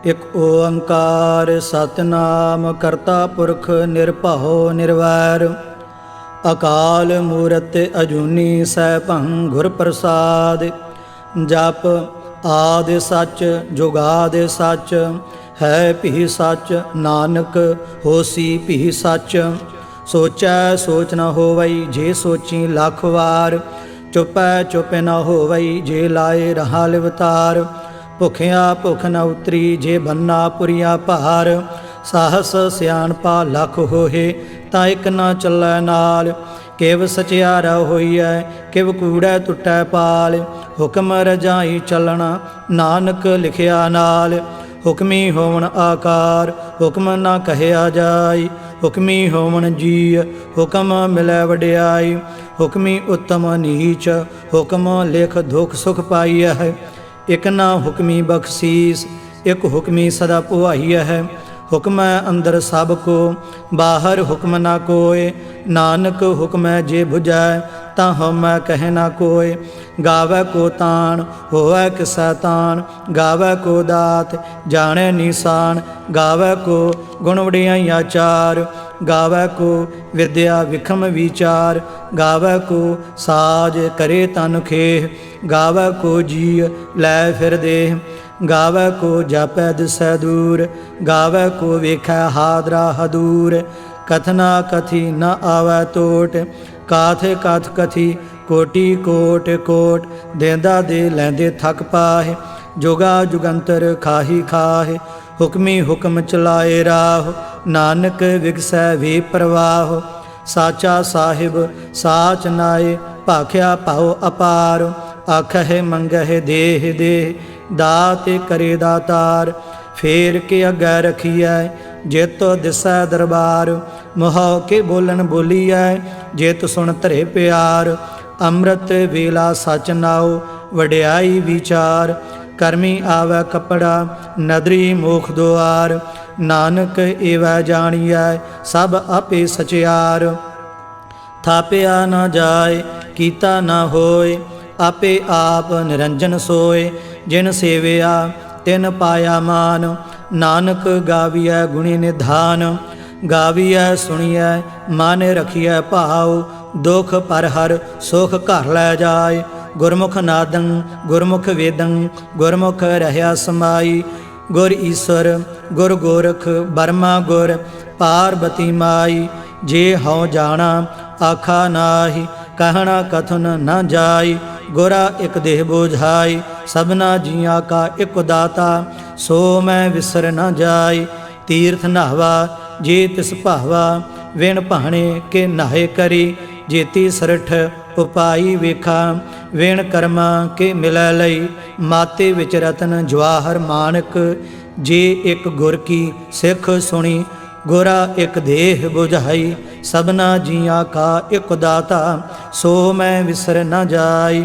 ਇਕ ਓੰਕਾਰ ਸਤਿਨਾਮ ਕਰਤਾ ਪੁਰਖ ਨਿਰਭਉ ਨਿਰਵੈਰ ਅਕਾਲ ਮੂਰਤਿ ਅਜੂਨੀ ਸੈਭੰ ਗੁਰ ਪ੍ਰਸਾਦਿ। ਜਪ ਆਦਿ ਸੱਚ ਜੁਗਾਦਿ ਸੱਚ ਹੈ ਭੀ ਸੱਚ ਨਾਨਕ ਹੋਸੀ ਭੀ ਸੱਚ। ਸੋਚੈ ਸੋਚ ਨ ਹੋਵਈ ਜੇ ਸੋਚੀ ਲੱਖ ਵਾਰ ਚੁਪੈ ਚੁਪ ਨ ਹੋਵਈ ਜੇ ਲਾਏ ਰਹਾ ਲਿਵਤਾਰ। ਭੁਖਿਆ ਭੁਖ ਨ ਉਤਰੀ ਜੇ ਬੰਨਾ ਪੁਰੀਆ ਭਾਰ ਸਾਹਸ ਸਿਆਣਪਾ ਲੱਖ ਹੋਏ ਤਾਂ ਇੱਕ ਨਾ ਚੱਲੈ ਨਾਲ। ਕਿਵ ਸਚਿਆਰਾ ਹੋਈਐ ਕਿਵ ਕੂੜੈ ਟੁੱਟੈ ਪਾਲ ਹੁਕਮ ਰਜਾਈ ਚੱਲਣਾ ਨਾਨਕ ਲਿਖਿਆ ਨਾਲ। ਹੁਕਮੀ ਹੋਵਣ ਆਕਾਰ ਹੁਕਮ ਨਾ ਕਹਿਆ ਜਾਈ ਹੁਕਮੀ ਹੋਵਣ ਜੀ ਹੁਕਮ ਮਿਲੈ ਵਡਿਆਈ। ਹੁਕਮੀ ਉਤਮ ਨੀਚ ਹੁਕਮ ਲਿਖ ਦੁਖ ਸੁਖ ਪਾਈਐ ਹੈ। ਇਕ ਨਾ ਹੁਕਮੀ ਬਖਸ਼ੀਸ ਇਕ ਹੁਕਮੀ ਸਦਾ ਪੁਆਈਐ ਹੈ। ਹੁਕਮੈ ਅੰਦਰ ਸਭ ਕੋ ਬਾਹਰ ਹੁਕਮ ਨਾ ਕੋਇ ਨਾਨਕ ਹੁਕਮੈ ਜੇ ਬੁਝੈ ਤਾਂ ਹਉਮੈ ਕਹਿ ਨਾ ਕੋਇ। ਗਾਵੈ ਕੋ ਤਾਣ ਹੋਵੈ ਕਿਸੈ ਤਾਣ ਗਾਵੈ ਕੋ ਦਾਤ ਜਾਣੈ ਨੀਸਾਨ। ਗਾਵੈ ਕੋ ਗੁਣ ਵਡਿਆਈਆਂ ਚਾਰ ਗਾਵੈ ਕੋ ਵਿਦਿਆ ਵਿਖਮ ਵਿਚਾਰ। ਗਾਵੈ ਕੋ ਸਾਜ ਕਰੇ ਤਨ ਖੇਹ ਗਾਵੈ ਕੋ ਜੀ ਲੈ ਫਿਰ ਦੇਹ। ਗਾਵੈ ਕੋ ਜਾਪੈ ਦਿਸੈ ਦੂਰ ਗਾਵੈ ਕੋ ਵੇਖੈ ਹਾਦਰਾ ਹਦੂਰ। ਕਥਨਾ ਕਥੀ ਨ ਆਵੈ ਟੋਟ ਕਾਥ ਕਥ ਕਥੀ ਕੋਟੀ ਕੋਟ ਕੋਟ। ਦੇਂਦਾ ਦੇ ਲੈਂਦੇ ਥਕ ਪਾਹੇ ਜੁਗਾ ਜੁਗੰਤਰ ਖਾਹੀ ਖਾਹੇ। ਹੁਕਮੀ ਹੁਕਮ ਚਲਾਏ ਰਾਹ ਨਾਨਕ ਵਿਗਸੈ ਵੇ ਪ੍ਰਵਾਹ। ਸਾਚਾ ਸਾਹਿਬ ਸਾਚ ਨਾਏ ਭਾਖਿਆ ਭਾਉ ਅਪਾਰ। ਆਖਹਿ ਮੰਗਹਿ ਦੇਹ ਦੇਹ ਦਾਤ ਕਰੇ ਦਾਤਾਰ। ਫੇਰ ਕੇ ਅੱਗੇ ਰਖੀਐ ਜਿਤ ਦਿਸੈ ਦਰਬਾਰ। ਮੁਹਾਉ ਕੇ ਬੋਲਣ ਬੋਲੀਐ ਜਿਤ ਸੁਣ ਧਰੇ ਪਿਆਰ। ਅੰਮ੍ਰਿਤ ਵੇਲਾ ਸਚ ਨਾਉ ਵਡਿਆਈ ਵਿਚਾਰ। ਕਰਮੀ ਆਵੈ ਕਪੜਾ ਨਦਰੀ ਮੋਖ ਦੁਆਰ। ਨਾਨਕ ਏਵੈ ਜਾਣੀਐ ਸਭ ਆਪੇ ਸਚਿਆਰ। ਥਾਪਿਆ ਨਾ ਜਾਏ ਕੀਤਾ ਨਾ ਹੋਏ ਆਪੇ ਆਪ ਨਿਰੰਜਨ ਸੋਏ। ਜਿਨ ਸੇਵਿਆ ਤਿਨ ਪਾਇਆ ਮਾਨ ਨਾਨਕ ਗਾਵੀਐ ਗੁਣੀ ਨਿਧਾਨ। ਗਾਵੀਐ ਸੁਣੀਐ ਮਨ ਰਖੀਐ ਭਾਉ ਦੁਖ ਪਰ ਹਰ ਸੁਖ ਘਰ ਲੈ ਜਾਏ। ਗੁਰਮੁਖ ਨਾਦੰ ਗੁਰਮੁਖ ਵੇਦੰ ਗੁਰਮੁਖ ਰਹਿਆ ਸਮਾਈ। ਗੁਰ ਈਸਵਰ ਗੁਰ ਗੋਰਖ ਬਰਮਾ ਗੁਰ ਪਾਰਬਤੀ ਮਾਈ। ਜੇ ਹਉ ਜਾਣਾ ਆਖਾ ਨਾਹੀ ਕਹਿਣਾ ਕਥਨ ਨ ਜਾਈ। ਗੁਰਾ ਇਕ ਦੇਹ ਬੋਝਾਈ ਸਭਨਾ ਜੀਆਂ ਕਾ ਇਕ ਦਾਤਾ ਸੋ ਮੈਂ ਵਿਸਰ ਨ ਜਾਈ। ਤੀਰਥ ਨਹਾਵਾ ਜੇ ਤਿਸ ਭਾਵਾ ਵਿਣ ਭਾਣੇ ਕੇ ਨਾਹੇ ਕਰੀ। ਜੇਤੀ ਸਰਠ ਉਪਾਈ ਵੇਖਾ ਵਿਣ ਕਰਮਾ ਕੇ ਮਿਲੈ ਲਈ। ਮਾਤੇ ਵਿੱਚ ਰਤਨ ਜਵਾਹਰ ਮਾਨਕ ਜੇ ਇਕ ਗੁਰ ਕੀ ਸਿੱਖ ਸੁਣੀ। ਗੁਰਾ ਇਕ ਦੇਹ ਬੁਝਾਈ ਸਭਨਾ ਜੀਆਂ ਕਾ ਇਕ ਦਾਤਾ ਸੋ ਮੈਂ ਵਿਸਰ ਨ ਜਾਈ।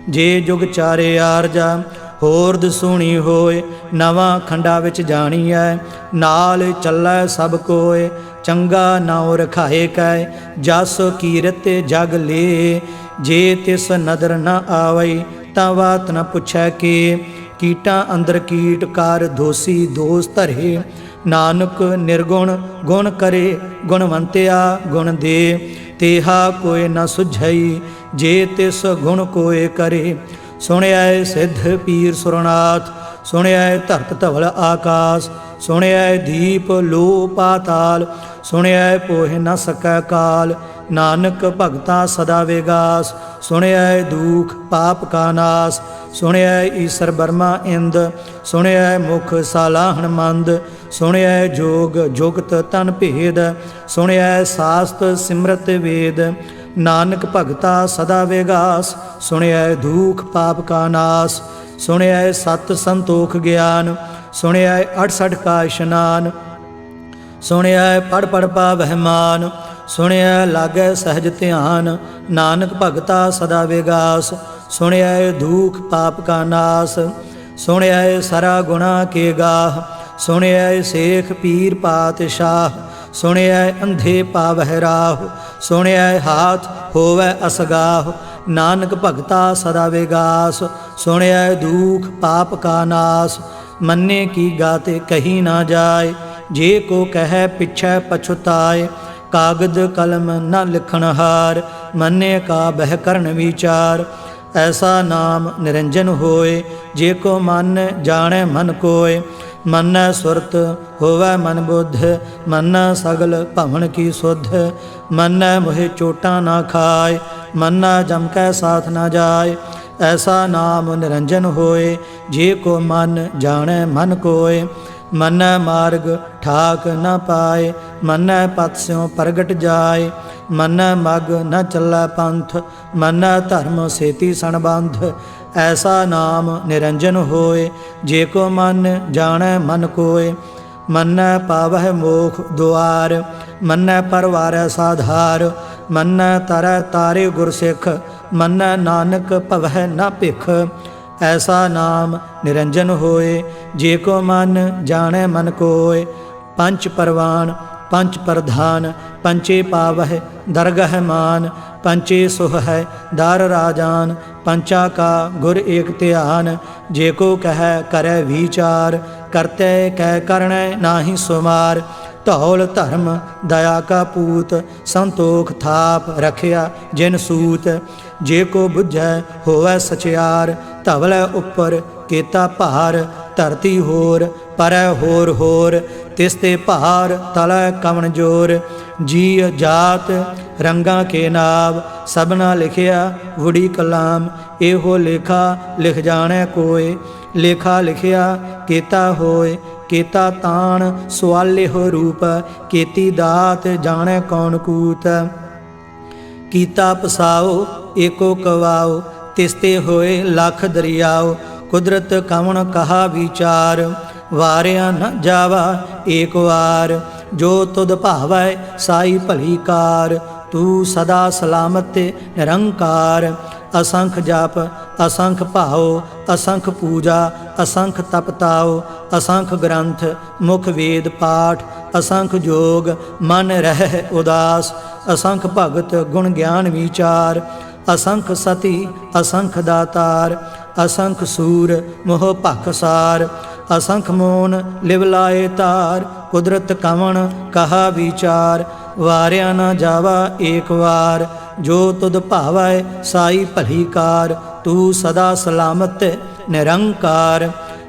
ਜੇ ਜੁਗ ਚਾਰੇ ਆਰਜਾ ਹੋਰ ਦਸੂਣੀ ਹੋਏ ਨਵਾਂ ਖੰਡਾ ਵਿੱਚ ਜਾਣੀਐ ਨਾਲ ਚੱਲੈ ਸਭ ਕੋਏ। ਚੰਗਾ ਨਾਉ ਰਖਾਏ ਕੈ ਜਸ ਕੀਰਤ ਜਗ ਲੇ। ਜੇ ਤਿਸ ਨਦਰ ਨ ਆਵਈ ਤਾਂ ਬਾਤ ਨ ਪੁੱਛੈ ਕੇ। ਕੀਟਾਂ ਅੰਦਰ ਕੀਟ ਕਰ ਦੋਸੀ ਦੋਸ ਧਰੇ ਨਾਨਕ ਨਿਰਗੁਣ ਗੁਣ ਕਰੇ ਗੁਣਵੰਤਿਆ ਗੁਣ ਦੇ। ਤੇਹਾ ਕੋਇ ਨ ਸੁਝਈ ਜੇ ਤਿਸ ਗੁਣ ਕੋਇ ਕਰੇ। ਸੁਣਿਐ ਸਿੱਧ ਪੀਰ ਸੁਰਨਾਥ ਸੁਣਿਐ ਧਰਤ ਧਵਲ ਆਕਾਸ। ਸੁਣਿਐ ਦੀਪ ਲੋ ਪਾਤਾਲ ਸੁਣਿਐ ਪੋਹਿ ਨ ਸਕੈ ਕਾਲ। ਨਾਨਕ ਭਗਤਾ ਸਦਾ ਵਿਗਾਸ ਸੁਣਿਐ ਦੁਖ ਪਾਪ ਕਾ ਨਾਸ। ਸੁਣਿਐ ਈਸਰ ਬਰਮਾ ਇੰਦ ਸੁਣਿਐ ਮੁਖ ਸਾਲਾਹਣ ਮੰਦ। ਸੁਣਿਐ ਜੋਗ ਜੁਗਤ ਤਨ ਭੇਦ ਸੁਣਿਐ ਸਾਸਤ ਸਿਮਰਤ ਵੇਦ। ਨਾਨਕ ਭਗਤਾ ਸਦਾ ਵਿਗਾਸ ਸੁਣਿਐ ਦੁਖ ਪਾਪ ਕਾ ਨਾਸ। ਸੁਣਿਐ ਸਤ ਸੰਤੋਖ ਗਿਆਨ ਸੁਣਿਐ 68 ਕਾ ਇਸ਼ਨਾਨ। ਸੁਣਿਐ ਪੜ ਪੜ ਪਾਵਹਿ ਮਾਨ ਸੁਣਿਐ ਲਾਗੈ ਸਹਿਜ ਧਿਆਨ। ਨਾਨਕ ਭਗਤਾ ਸਦਾ ਵਿਗਾਸ ਸੁਣਿਐ ਦੁਖ ਪਾਪ ਕਾ ਨਾਸ। ਸੁਣਿਐ ਸਰਾ ਗੁਣਾ ਕੇ ਗਾਹ ਸੁਣਿਐ ਸੇਖ ਪੀਰ ਪਾਤਸ਼ਾਹ। ਸੁਣਿਐ ਅੰਧੇ ਪਾਵਹਿ ਰਾਹ ਸੁਣਿਐ ਹਾਥ ਹੋਵੈ ਅਸਗਾਹ। ਨਾਨਕ ਭਗਤਾ ਸਦਾ ਵਿਗਾਸ ਸੁਣਿਐ ਦੁਖ ਪਾਪ ਕਾ ਨਾਸ। मन्ने की गाते कही ना जाए, जे को कह पिछै पछुताए। कागद कलम न लिखनहार, मन्ने का बह करन विचार। ऐसा नाम निरंजन होए, जे को मन जाने मन कोय। मन सुरत होवै मन बुद्ध, मन सगल भवन की सुध। मन मोहे चोटा ना खाए, मन जम कै साथ न जाए। ऐसा नाम निरंजन होए, जे को मन जाने मन कोय। मन मार्ग ठाक न पाए, मन पथ स्यों प्रगट जाए। मन मग न चलै पंथ, मन धर्म सेती सणबंध। ऐसा नाम निरंजन होए, जे को मन जाने मन कोय। मन पावह मोख द्वार, मन परवारै साधार। मन तरੈ तारे गुरसिख, मन नानक भवै न भिख। ऐसा नाम निरंजन होए, जे को मन जाने मन कोय। पंच परवान पंच प्रधान, पंचे पावह दरगह मान। पंचे सुह है दार राजान, पंचा का गुर एक ध्यान। जे को कह करे विचार, करते कह करने नाहि सुमार। धौल धर्म दया का पूत, संतोख थाप रखिया जिन सूत। जे को बुझै होवै सचियार, धवलै उपर केता भार। धरती होर परै होर होर, तिसते भार तलै कवन जोर। जी जात रंगा के नाव, सबना लिखिया वुड़ी कलाम। एहो लेखा लिख जाने कोय, लेखा लिखिया केता होय। केता ताण सुआले हो रूप, केती दात जाने कौन कूत। कीता पसाओ एको कवाओ, तिसते होए लख दरियाओ। कुदरत कवन कहा विचार, वारिया न जावा एक वार। जो तुद भावै साई भली कार, तू सदा सलामत निरंकार। असंख जप असंख भाओ, असंख पूजा असंख तपताओ। असंख ग्रंथ मुख वेद पाठ, असंख जोग मन रह उदास। असंख भगत गुण ज्ञान विचार, असंख सती असंख दातार। असंख सूर मोह भखसार, असंख मोन लिवलाए तार। कुदरत कवन कहा विचार, वारिया न जावा एक वार। जो तुद भावै साई भली कार, तू सदा सलामत निरंकार।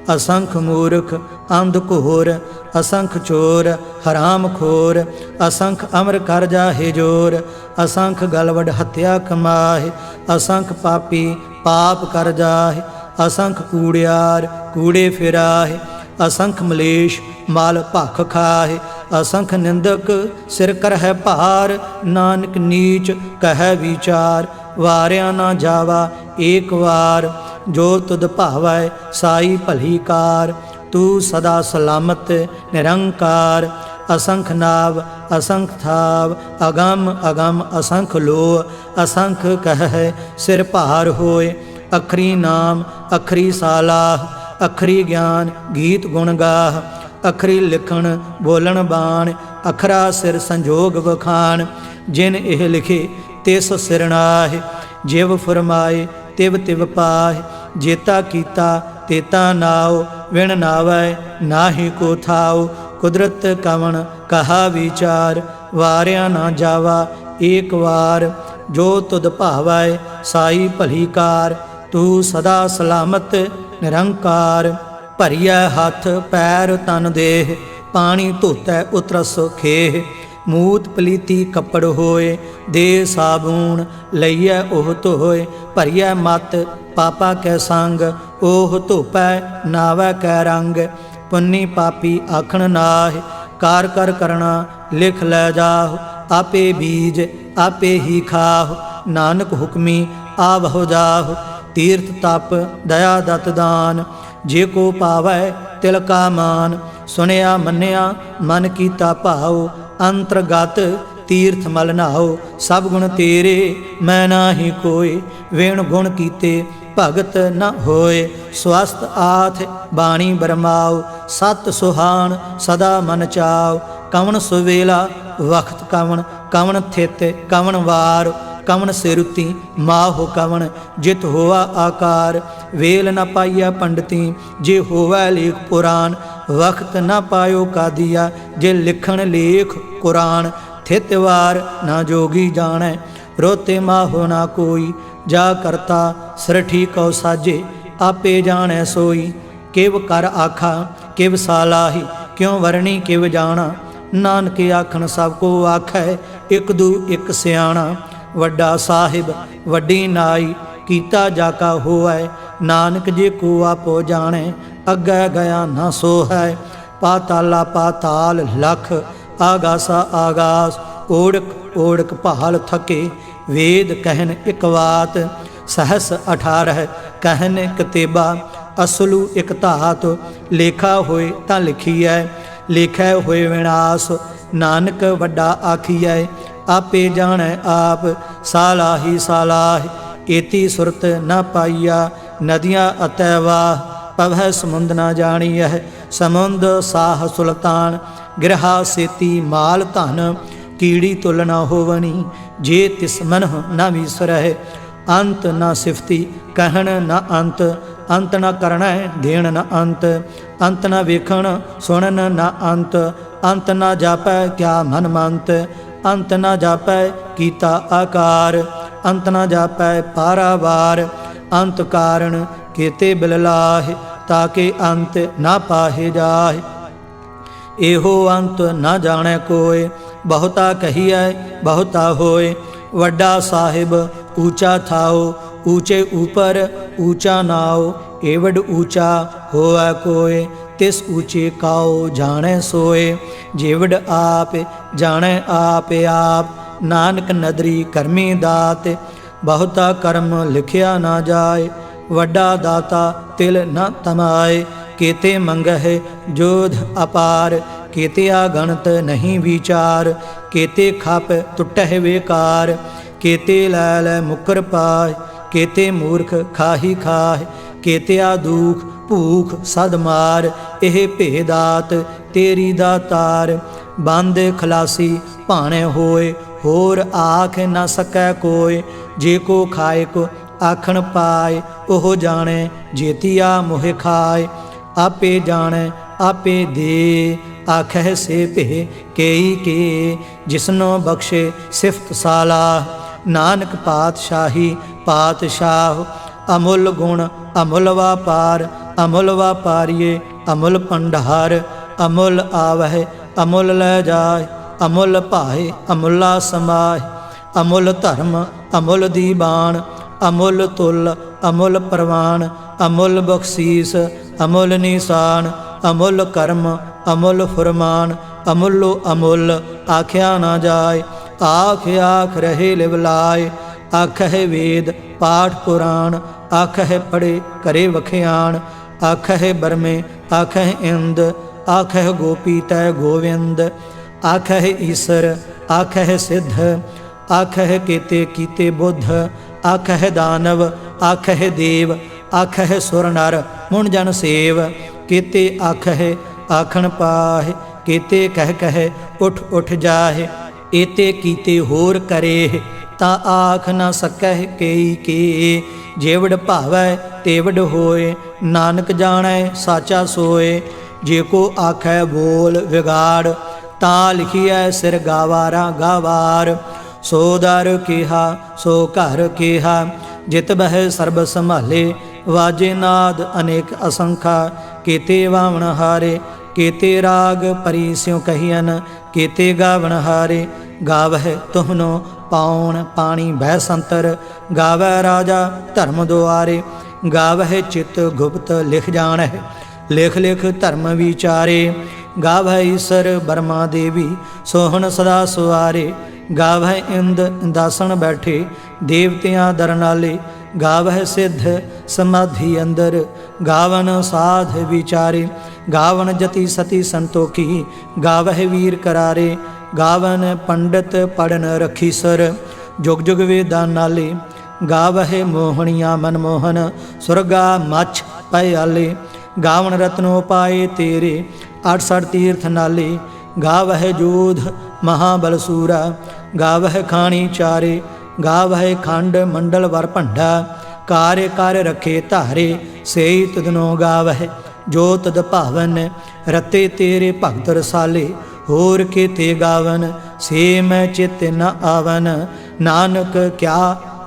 असंख मूर्ख अंध घोर, असंख चोर हराम खोर। असंख अमर कर जाहे जोर, असंख गलवड हत्या कमाहे। असंख पापी पाप कर जाहे, असंख कूड़ियार कूड़े फिराहे। असंख मलेश माल भख खाहे, असंख निंदक सिर करहै भार। नानक नीच कह विचार, वारिया ना जावा एक वार। जो तुद भावै साई भली कार, तू सदा सलामत निरंकार। असंख नाव असंख थाव, अगम अगम असंख लो। असंख कह सिर भार होए, अखरी नाम अखरी सालाह। अखरी ज्ञान गीत गुण गाह, अखरी लिखण बोलन बाण। अखरा सिर संजोग वखान, जिन एह लिखे तिस सिर नाहि। जिव फरमाए तिव तिव पाहि, जेता कीता तेता नाओ। विण नावै नाहि को थाओ, कुदरत कवन कहा विचार। वारिया ना जावा एक वार, जो तुद भावै साई भली कार। तू सदा सलामत निरंकार। भरिया हथ पैर तन देह, पानी धोतै उतरस खेह। मूत पलीती कपड़ होए, दे साबून लईयै ओह धोए। भरिया मत पापा कै संग, ओह धोपै नावै कै रंग। पुन्नी पापी आखण नाहि, कार कर करना लिख लै जाहु। आपे बीज आपे ही खाहु, नानक हुक्मी आवहो जाहु। तीर्थ तप दया दत दान, जे को पावै तिल का मान। सुनिया मन्निया मन कीता भाओ, अंतरगत तीर्थ मल नहाओ। सब गुण तेरे मैं नाहि कोय, वेण गुण कीते भगत न होए। स्वस्थ आथ बाणी बरमाओ, सत सुहान सदा मन चाओ। कवन सुवेला वक्त कवन, कवन थित कवन वार। कवन सिरुति माहो कवन जित होवा आकार। वेल न पाइया पंडिती जे होवै लेख पुराण। वक्त न पायो कादिया जे लिखण लेख कुरान। थितवार न जोगी जानै रोते माहो ना कोई। जा करता सरठी कौ साजे आपे जानै सोई। किव कर आखा किव सालाही क्यों वरणी किव जाना। नानक आखन सब को आखै एक दू एक सियाणा। वड्डा साहिब वड्डी नाई कीता जाका होवै। नानक जे को आपो जाने अग्गै गया ना सो है। पाताला पाताल लख आगासा आगास। ओढ़क ओढ़क भाल थके वेद कहन इक वात। सहस 18 कहन कतेबा असलू इक धात। लेखा होए तां लिखीਐ लेखै होए विनाश। नानक वड्डा आखीਐ आपे जानै आप। सालाही सालाह एती सुरत न पाइया। नदियाँ अतैवाह पवै समुंद न जानियह। समुंद साह सुल्तान गिरहा सेती माल धन। कीड़ी तुल न होवनी जे तिस मनह न विसरह। अंत न सिफती कहन न अंत। अंत न करना देण न अंत। अंत न वेखण सुनन न अंत। अंत न जापै क्या मन मंत। अंत न जापै कीता आकार। अंत न जापै पारावार। अंत कारण केते बिललाह ताके अंत न पाहे जाहे। एहो अंत न जाने कोय बहुता कहिए बहुता होए। वड्डा साहिब ऊंचा थाओ ऊंचे ऊपर ऊंचा नाओ। एवड ऊंचा होवै कोय तिस ऊंचे काओ जाने सोए। जेवड आप जाने आप आप नानक नदरी करमी दात। बहुता कर्म लिखिया ना जाए वड्डा दाता तिल न तमाए। केते मंगह जोध अपार केतिया गणत नहीं विचार। केते खप टुटह बेकार केते लैल मुकर पाए। केते मूर्ख खाही खाह केतिया दुख भूख सद मार। एह भेदात तेरी दातार। बंद खलासी भाणे होए होर आख न सकै कोय। जे को खाए को आखण पाए ओह जाने जेतिया मोह खाए। आपे जाने आपे दे आखै से भे केई के। जिसनो बख्शे सिफत सालाह नानक पातशाही पातशाह। अमुल गुण अमुल वापार अमुल वापारिये अमुल भंडार। अमुल आवह अमुल लै जाए अमुल भाए अमुला समाह। अमुल धर्म अमुल दीवान अमुल तुल अमुल प्रवान। अमुल बख्शीस अमुल निशान अमुल कर्म अमुल फुरमान। अमुलो अमुल आख्या ना जाए आख आख रहे लिवलाए। आखह वेद पाठ पुराण आखह पढ़े करे वखियान। आखह बरमे आखह इंद आखह गोपी तय गोविंद। आखह ईसर आखह सिद्ध आखह केते कीते बुद्ध। आखह दानव आखह देव आखह सुर नर मुन जन सेव। केते आखह आखण पाह केते कह उठ उठ जाहे। एते कीते होर करे ता आख न सकह केई के। जेवड भावै तेवड होए नानक जानै साचा सोए। जे को आखै बोल विगाड़ ता लिखिए सिर गावारा गावार। सो दर केहा सो घर केहा जित बह सर्ब संभाले। वाजे नाद अनेक असंखा केते वावण हारे। केते राग परी स्यों कहियन केते गावण हारे। गावह तुहनो पाउन पानी बह संतर। गावै राजा धर्म दुआरे। गावह चित गुप्त लिख जानह लिख लिख धर्म विचारे। गावह ईसर बर्मा देवी सोहन सदा सुआरे। गावह इंद दासन बैठे देवतियां दरनाले। गावह सिद्ध समाधि अंदर गावन साध विचारे। गावन जति सती संतोखी गावह वीर करारे। गावन पंडित पढ़न रखी सर जुग जुग वेदा नाले। गावह मोहनिया मनमोहन सुरगा मछ पयाले। गावन रत्नो पाए तेरे 68 तीर्थ नाले। गावह जोध महाबलसूरा गावह खानी चारे। गावै खंड मंडल वर भंडा, कार्य कर रखे धारे, सेई तुदनो गावै। जो तद भावन रते तेरे भगत रसाले, होर के ते गावन से मैं चित न आवन। नानक क्या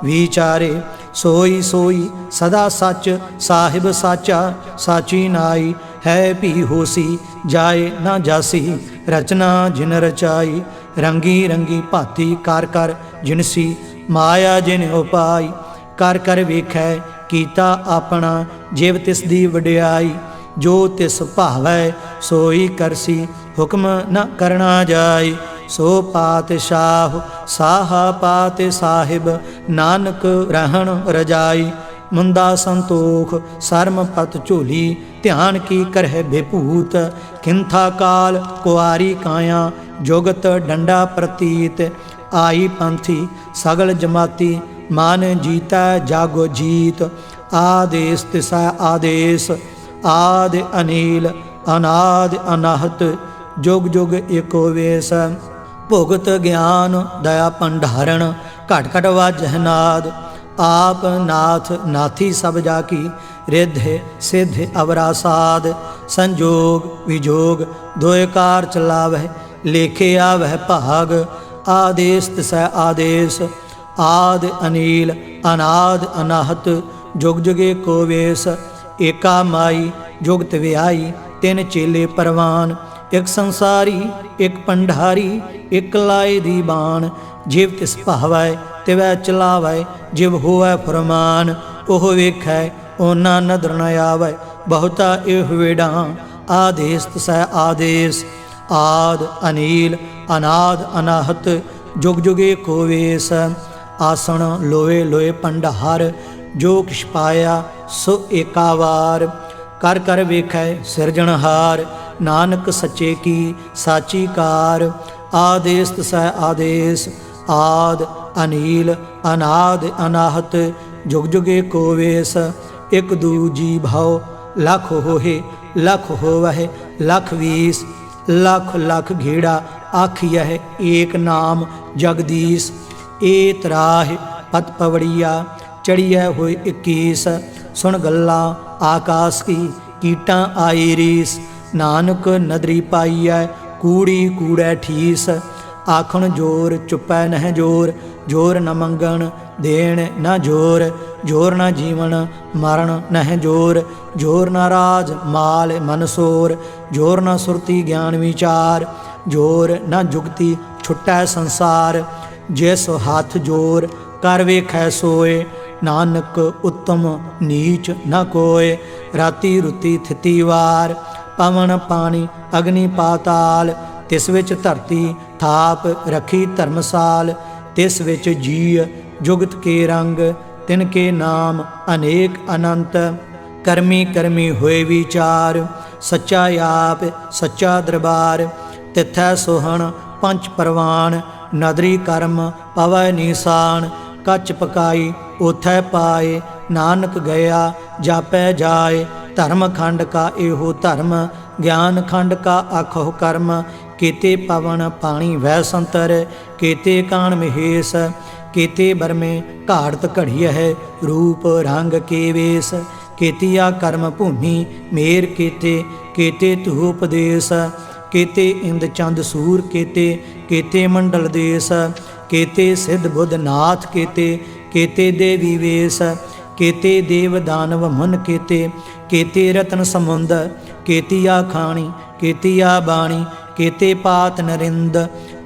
विचारे सोई सोई सदा सच, साहिब साचा साची नाई। है भी होसी जाए ना जासी, रचना जिन रचाई। रंगी रंगी भाती कर कर जिनसी, माया जिन उपाई। कर कर वेखै कीता अपना, जिव तिस दी वडियाई। जो तिस भावै सोई करसी, हुक्म न करना जाय। सो पातशाह साहा पात साहिब, नानक रहन रजाई। मुंदा संतोख सरम पत झोली, ध्यान की करह बेभूत। किंथा काल कुआरी काया, जुगत डंडा प्रतीत। आई पंथी सगल जमाती, मान जीता जागो जीत। आदेश तिसै आदेश, आदि अनील अनाद अनाहत। जुग जुग एको वेश, भुगत ज्ञान दया भंडारण। घट घट वाजह नाद, आप नाथ नाथी सब जाकी। रिद्धि सिद्धि अवरा साध, संजोग विजोग दोय कार चलावह। लेखे आवह भाग, आदेश तिसै आदेश। आद अनील अनाद अनाहत, जुग जुगे को वेश। एका माई जुगत व्याई, तिन चेले परवान। एक संसारी एक भंडारी, एक लाए दी बाण। जिव तिस भावै तिवै चलावै, जिव होवै फरमान। ओह वेखै ओना नदर न आवै, बहुता एह वेड़ा। आदेश तिसै आदेश, आद अनील अनाद अनाहत। जुग जुगे को वेश, आसन लोए लोए भंडार। जो किछ पाया सो एका वार, कर कर वेखै सिरजनहार। नानक सच्चे की साची कार, आदेश तिसै आदेश। आद अनील अनाद अनाहत, जुग जुगे को वेश। एक दूजी भाव लख होहे, लख होवह लख वीस। लख लख घेड़ा आखियह, एक नाम जगदीश। ए तराह पत पवड़िया, चढ़िया होए 21। सुन गल्ला आकाश की, कीटा आई रीस। नानक नदरी पाईऐ, कूड़ी कूड़ै ठीस। आखण जोर चुपै नह जोर, जोर न मंगण देण न जोर। जोर न जीवन मरण नह जोर, जोर न राज माल मनसोर। जोर न सुरती ज्ञान विचार, जोर न जुगती छुटै संसार। जिस हाथ जोर कर वेखै सोए, नानक उत्तम नीच न कोय। राती रुती थिती वार, पवन पानी अग्नि पाताल। तिस विच धरती थाप रखी धर्मसाल। तिस विच जीय जुगत के रंग, तिनके नाम अनेक अनंत। करमी करमी होए विचार, सच्चा आप सच्चा दरबार। तिथै सोहन पंच परवान, नदरी कर्म पवै निशान। कच पकाई ओथै पाए, नानक गया जापै जाए। धर्म खंड का एहो धर्म, ज्ञान खंड का आखो कर्म। केते पवन पानी वह संतर, केते कान महेश। केते बरमे घाड़त घड़िय है, रूप रंग के वेश। केतिया कर्म भूमि मेर केते, केते तुहोपदेश। केते इंद चंद सूर केते, केते मंडल देश। केते सिद्ध बुद्ध नाथ केते, केते देवी वेश। केते देव दानव मन केते, केते रतन समुंद। केतिया खाणी केतिया बाणी, केते पात नरिंद।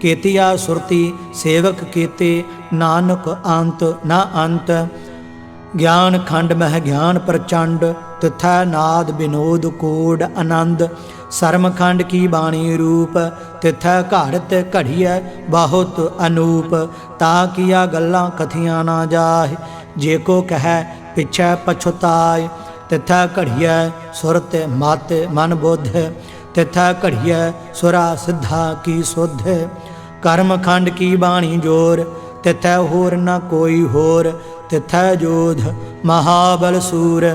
केतिया सुरती सेवक केते, नानक अंत न अंत। ज्ञान खंड मह ज्ञान प्रचंड, तथा नाद विनोद कोड आनंद। सरम खंड की बाणी रूप, तिथै घाड़त घड़िय बहुत अनूप। ता किया गल्लां कथियां ना जाहि, जे को कह पिछै पछुताय। तिथै घड़िय सुरत मत मन बुद्ध, तिथै घड़िय सुरा सिद्धा की सुध। कर्म खंड की बाणी जोर, तिथै होर न कोई होर। तिथै जोध महाबल सूर,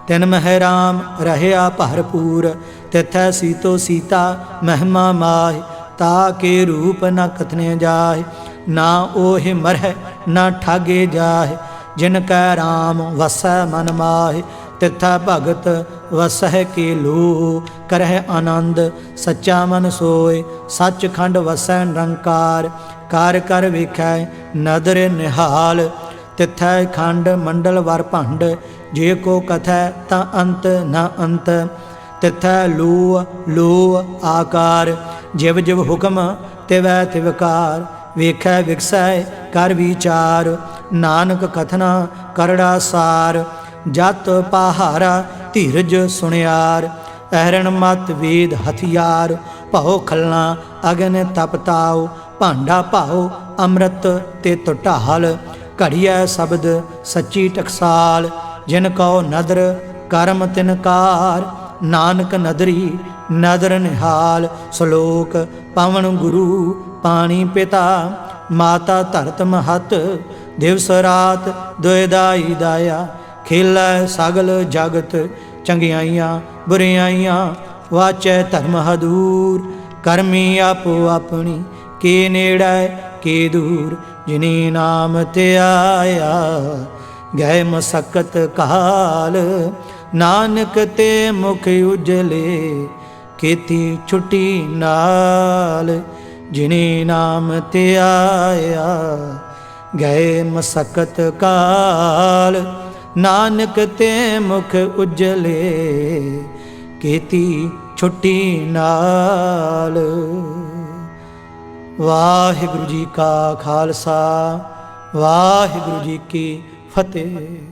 तिन मह राम रहया भरपूर। तिथै सीतो सीता महिमा माहि, ताके रूप न कथने जाहि। ना ओहि मरह ना ठागे जाहे, जिन कै राम वसै मन माहे। तिथै भगत वसह के लो, करह आनंद सच्चा मन सोए। सचखंड वसै निरंकार, कार कर वेखै नदर निहाल। तिथै खंड मंडल वर भंड, जे को कथै ता अंत न अंत। तिथै लो लो आकार, जिव जिव हुक्म तिवै तिवकार। वेखै विकसै कर विचार, नानक कथना करड़ा सार। जत पहारा धीरज सुनियार, अहरण मत वेद हथियार। भाओ खलना अगन तपताओ, भांडा भाओ अमृत तित ढाल। घड़िया शब्द सच्ची टकसाल, जिन कौ नदर करम तिनकार। नानक नदरी नदर निहाल। श्लोक पवन गुरु पानी पिता, माता धरत महत। दिवस रात दुयदाई दाया, खेलै सगल जगत। चंगियाइयाँ बुरियाइयाँ वाचै धर्म हदूर। करमी आपो अपनी के नेड़ै के दूर। जिनी नाम ते आया गए मसकत काल। नानक ते मुख उजले खेती छुट्टी नाल। जिनी नाम ते आया गए मसकत काल। नानक ते मुख उजले खेती छुट्टी नाल। वाहिगुरु जी का खालसा, वाहिगुरु जी की फतेह।